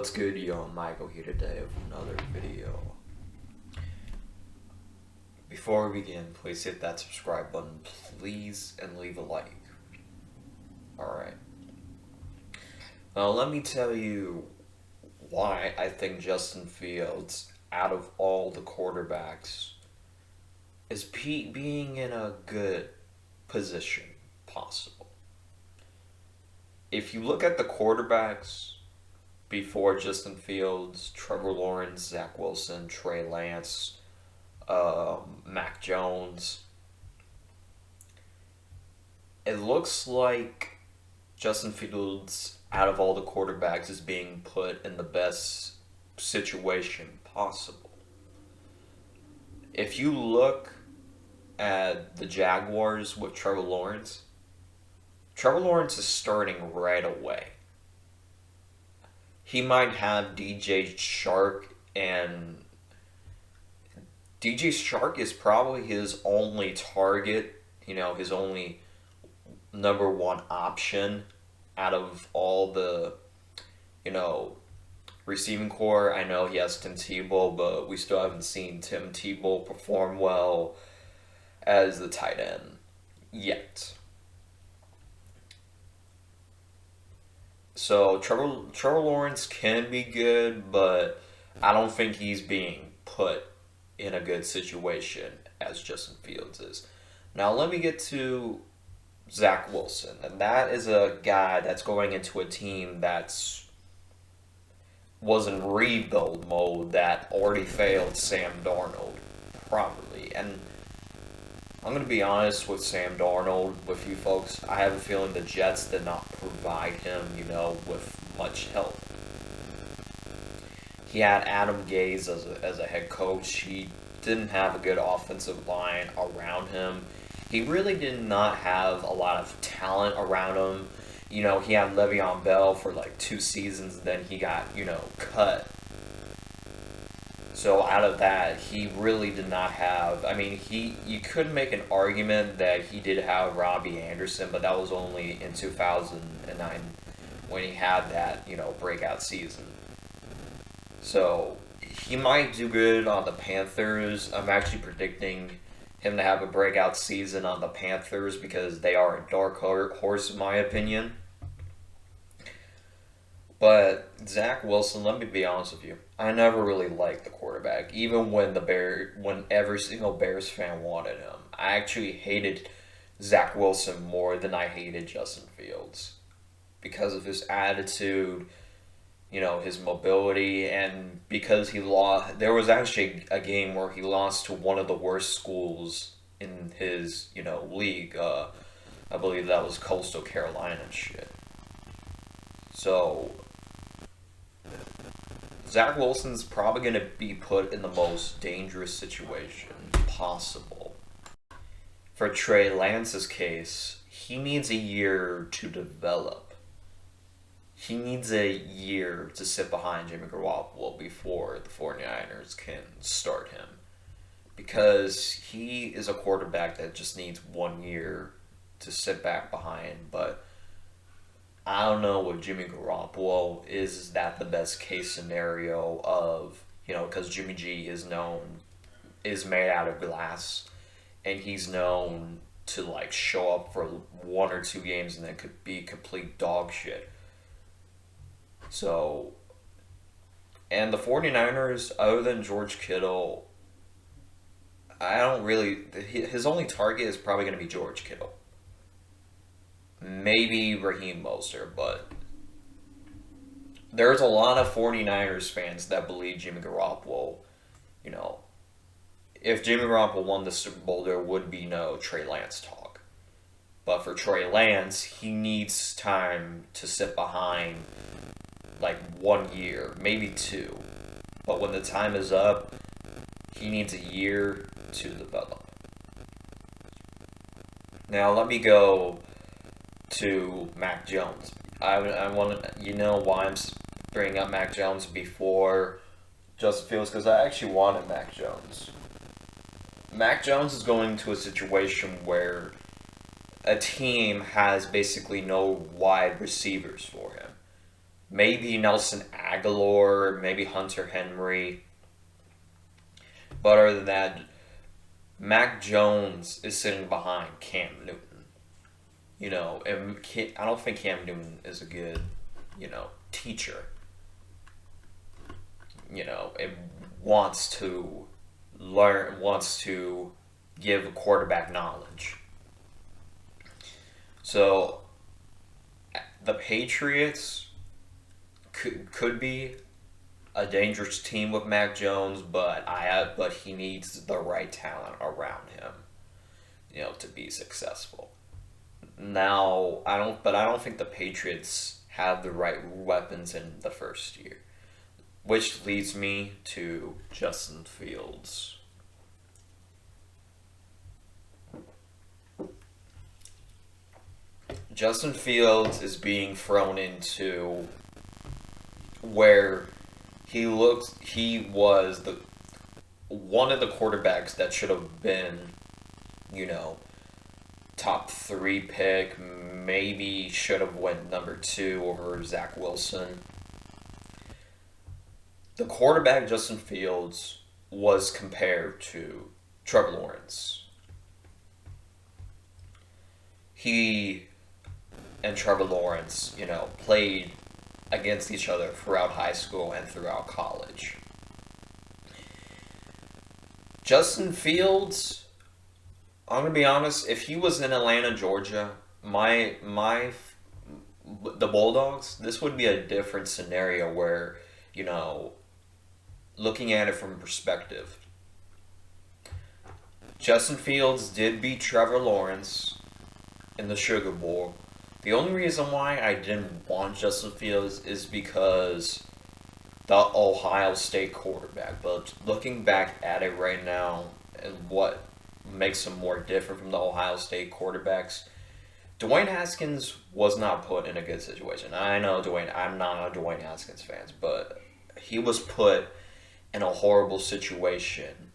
What's good, yo? Michael here today with another video. Before we begin, please hit that subscribe button, please, and leave a like. Alright. Now, let me tell you why I think Justin Fields, out of all the quarterbacks, is being in a good position possible. If you look at the quarterbacks before Justin Fields, Trevor Lawrence, Zach Wilson, Trey Lance, Mac Jones, it looks like Justin Fields, out of all the quarterbacks, is being put in the best situation possible. If you look at the Jaguars with Trevor Lawrence is starting right away. He might have DJ Chark, and DJ Chark is probably his only target, his only number one option out of all the, receiving core. I know he has Tim Tebow, but we still haven't seen Tim Tebow perform well as the tight end yet. So Trevor Lawrence can be good, but I don't think he's being put in a good situation as Justin Fields is. Now let me get to Zach Wilson, and that is a guy that's going into a team was in rebuild mode that already failed Sam Darnold properly. And I'm going to be honest with Sam Darnold, with you folks. I have a feeling the Jets did not provide him, with much help. He had Adam Gase as a head coach. He didn't have a good offensive line around him. He really did not have a lot of talent around him. He had Le'Veon Bell for like 2 seasons, and then he got, cut. So out of that, he really did not have. You could make an argument that he did have Robbie Anderson, but that was only in 2009 when he had that, breakout season. So he might do good on the Panthers. I'm actually predicting him to have a breakout season on the Panthers because they are a dark horse in my opinion. But Zach Wilson, let me be honest with you, I never really liked the quarterback, even when every single Bears fan wanted him. I actually hated Zach Wilson more than I hated Justin Fields because of his attitude, his mobility, and because he lost. There was actually a game where he lost to one of the worst schools in his, league. I believe that was Coastal Carolina and shit. So Zach Wilson's probably going to be put in the most dangerous situation possible. For Trey Lance's case, he needs a year to develop. He needs a year to sit behind Jimmy Garoppolo before the 49ers can start him. Because he is a quarterback that just needs 1 year to sit back behind, but I don't know with Jimmy Garoppolo. Is that the best case scenario of, because Jimmy G is made out of glass, and he's known to show up for 1 or 2 games and then could be complete dog shit. So, and the 49ers, other than George Kittle, his only target is probably going to be George Kittle. Maybe Raheem Mostert, but there's a lot of 49ers fans that believe Jimmy Garoppolo, if Jimmy Garoppolo won the Super Bowl, there would be no Trey Lance talk. But for Trey Lance, he needs time to sit behind 1 year, maybe 2. But when the time is up, he needs a year to develop. Now let me go to Mac Jones. I want to, why I'm bringing up Mac Jones before Justin Fields, because I actually wanted Mac Jones. Mac Jones is going to a situation where a team has basically no wide receivers for him. maybe Nelson Aguilar, maybe Hunter Henry. But other than that, Mac Jones is sitting behind Cam Newton. And I don't think Cam Newton is a good, teacher. And wants to learn, wants to give a quarterback knowledge. So the Patriots could be a dangerous team with Mac Jones, but he needs the right talent around him, to be successful. Now, I don't think the Patriots have the right weapons in the first year, which leads me to Justin Fields. Justin Fields is being thrown into where he was the one of the quarterbacks that should have been, top 3 pick, maybe should have went number 2 over Zach Wilson. The quarterback Justin Fields was compared to Trevor Lawrence. He and Trevor Lawrence, played against each other throughout high school and throughout college. Justin Fields, I'm gonna be honest, if he was in Atlanta, Georgia, the Bulldogs, this would be a different scenario where, looking at it from perspective. Justin Fields did beat Trevor Lawrence in the Sugar Bowl. The only reason why I didn't want Justin Fields is because the Ohio State quarterback. But looking back at it right now and what makes him more different from the Ohio State quarterbacks, Dwayne Haskins was not put in a good situation. I know I'm not a Dwayne Haskins fan, but he was put in a horrible situation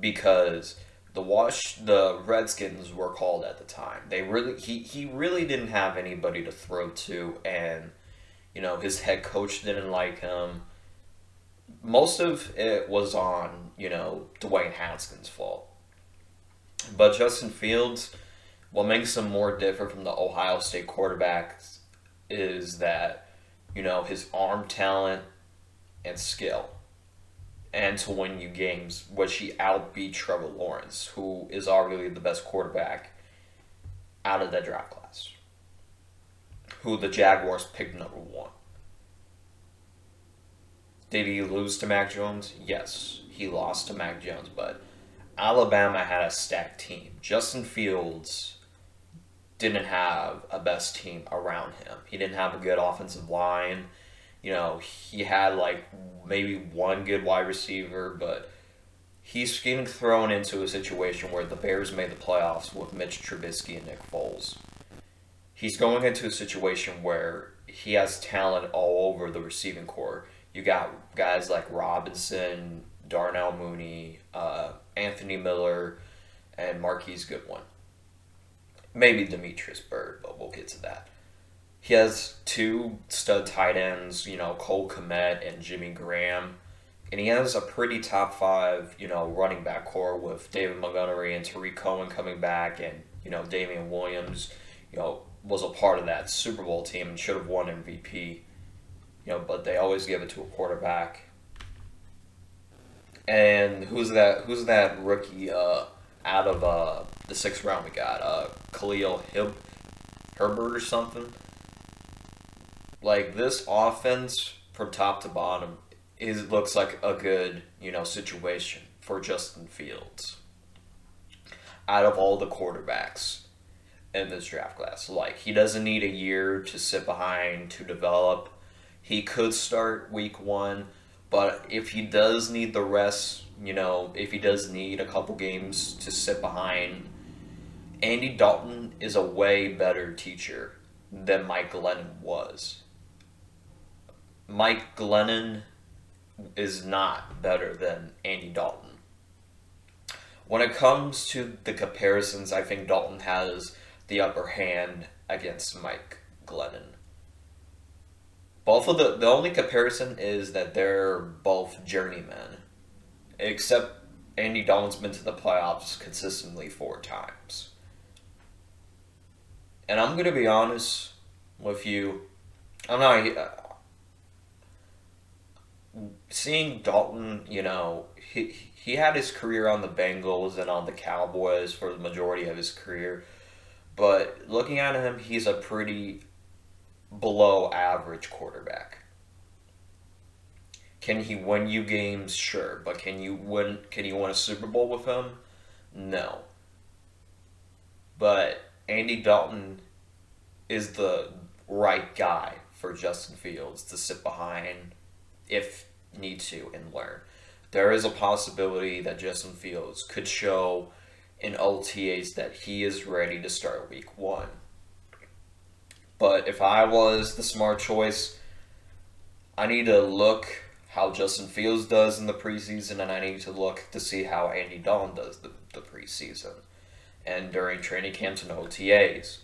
because the Redskins were called at the time. He really didn't have anybody to throw to, and his head coach didn't like him. Most of it was on Dwayne Haskins' fault. But Justin Fields, what makes him more different from the Ohio State quarterbacks is that his arm talent and skill, and to win you games, which he outbeat Trevor Lawrence, who is arguably the best quarterback out of that draft class, who the Jaguars picked number 1. Did he lose to Mac Jones? Yes, he lost to Mac Jones, but Alabama had a stacked team. Justin Fields didn't have a best team around him. He didn't have a good offensive line. He had maybe one good wide receiver, but he's getting thrown into a situation where the Bears made the playoffs with Mitch Trubisky and Nick Foles. He's going into a situation where he has talent all over the receiving corps. You got guys like Robinson, Darnell Mooney, Anthony Miller, and Marquise Goodwin. Maybe Demetrius Byrd, but we'll get to that. He has 2 stud tight ends, Cole Kmet and Jimmy Graham. And he has a pretty top 5, running back core with David Montgomery and Tariq Cohen coming back. And, Damian Williams, was a part of that Super Bowl team and should have won MVP. But they always give it to a quarterback. And who's that rookie out of the 6th round we got? Khalil Herbert or something? This offense from top to bottom looks like a good, situation for Justin Fields. Out of all the quarterbacks in this draft class, he doesn't need a year to sit behind to develop. He could start week 1, but if he does need the rest, if he does need a couple games to sit behind, Andy Dalton is a way better teacher than Mike Glennon was. Mike Glennon is not better than Andy Dalton. When it comes to the comparisons, I think Dalton has the upper hand against Mike Glennon. Both of the only comparison is that they're both journeymen, except Andy Dalton's been to the playoffs consistently 4 times. And I'm gonna be honest with you, I'm not seeing Dalton. He had his career on the Bengals and on the Cowboys for the majority of his career. But looking at him, he's a pretty below average quarterback. Can he win you games? Sure, but Can you win a Super Bowl with him? No. But Andy Dalton is the right guy for Justin Fields to sit behind if need to and learn. There is a possibility that Justin Fields could show in OTAs that he is ready to start week 1. But if I was the smart choice, I need to look how Justin Fields does in the preseason, and I need to look to see how Andy Dalton does the preseason and during training camps and OTAs.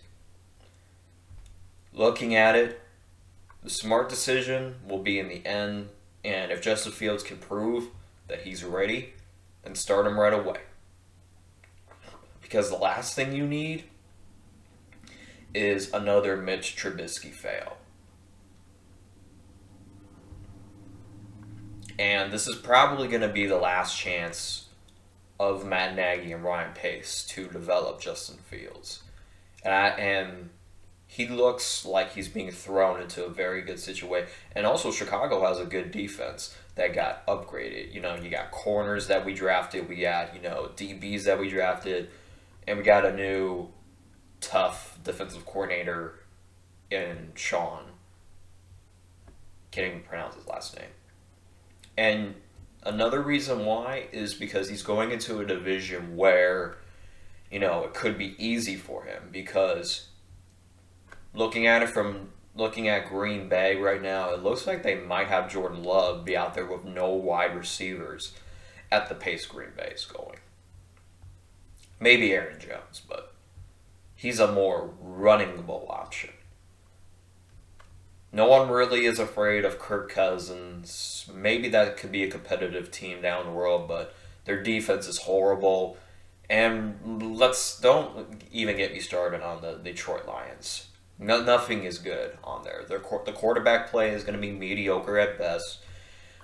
Looking at it, the smart decision will be in the end, and if Justin Fields can prove that he's ready, then start him right away. Because the last thing you need is another Mitch Trubisky fail. And this is probably going to be the last chance of Matt Nagy and Ryan Pace to develop Justin Fields. And he looks like he's being thrown into a very good situation. And also, Chicago has a good defense that got upgraded. You got corners that we drafted. We got, DBs that we drafted. And we got a new tough defensive coordinator in Sean. Can't even pronounce his last name. And another reason why is because he's going into a division where, it could be easy for him. Because looking at Green Bay right now, it looks like they might have Jordan Love be out there with no wide receivers at the pace Green Bay is going. Maybe Aaron Jones, but he's a more running the ball option. No one really is afraid of Kirk Cousins. Maybe that could be a competitive team down the road, but their defense is horrible. And don't even get me started on the Detroit Lions. Nothing is good on there. The quarterback play is going to be mediocre at best.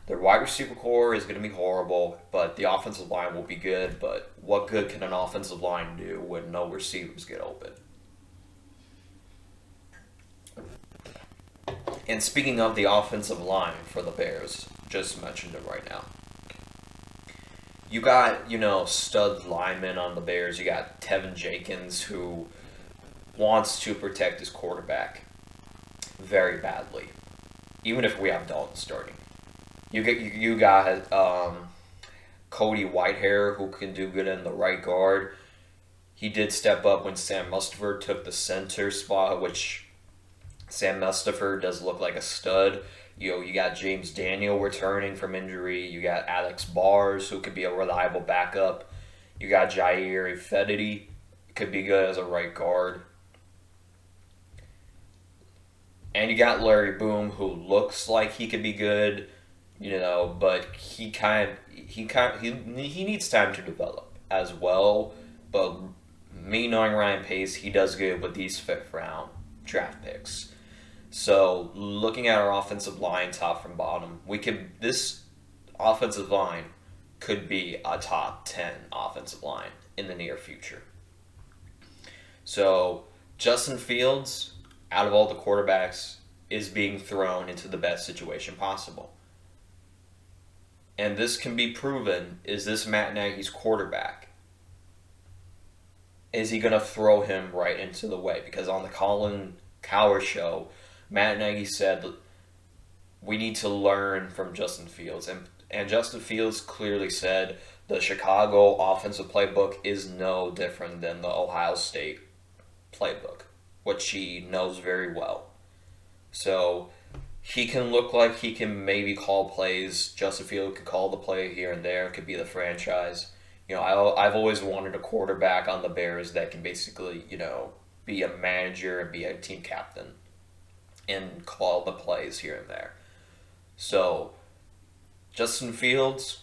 Their wide receiver core is going to be horrible, but the offensive line will be good. But what good can an offensive line do when no receivers get open? And speaking of the offensive line for the Bears, just mentioned it right now. You got, stud linemen on the Bears. You got Tevin Jenkins, who wants to protect his quarterback very badly, even if we have Dalton starting. You got Cody Whitehair, who can do good in the right guard. He did step up when Sam Mustipher took the center spot, which Sam Mustipher does look like a stud. You got James Daniel returning from injury. You got Alex Bars, who could be a reliable backup. You got Jair Fedity, could be good as a right guard. And you got Larry Boom, who looks like he could be good, but he needs time to develop as well. But me knowing Ryan Pace, he does good with these 5th round draft picks. So looking at our offensive line, top from bottom, this offensive line could be a top 10 offensive line in the near future. So Justin Fields, out of all the quarterbacks, is being thrown into the best situation possible. And this can be proven. Is this Matt Nagy's quarterback? Is he going to throw him right into the way? Because on the Colin Cowherd show, Matt Nagy said we need to learn from Justin Fields. And Justin Fields clearly said the Chicago offensive playbook is no different than the Ohio State playbook, which he knows very well. So he can look like he can maybe call plays. Justin Fields could call the play here and there. Could be the franchise. I've always wanted a quarterback on the Bears that can basically, be a manager and be a team captain. and call the plays here and there. So, Justin Fields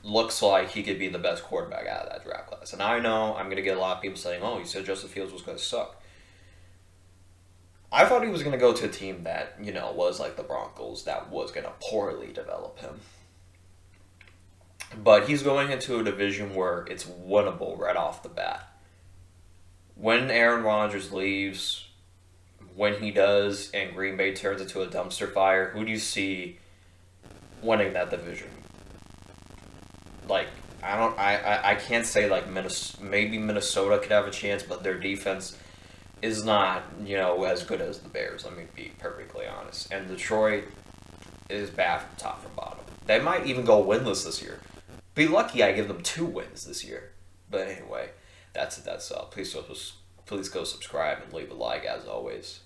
looks like he could be the best quarterback out of that draft class. And I know I'm going to get a lot of people saying, oh, you said Justin Fields was going to suck. I thought he was going to go to a team that, was like the Broncos, that was going to poorly develop him. But he's going into a division where it's winnable right off the bat. When Aaron Rodgers leaves, when he does, and Green Bay turns into a dumpster fire, who do you see winning that division? Like, I can't say like maybe Minnesota could have a chance, but their defense is not, as good as the Bears, let me be perfectly honest. And Detroit is bad from top to bottom. They might even go winless this year. Be lucky I give them 2 wins this year. But anyway, that's please go subscribe and leave a like as always.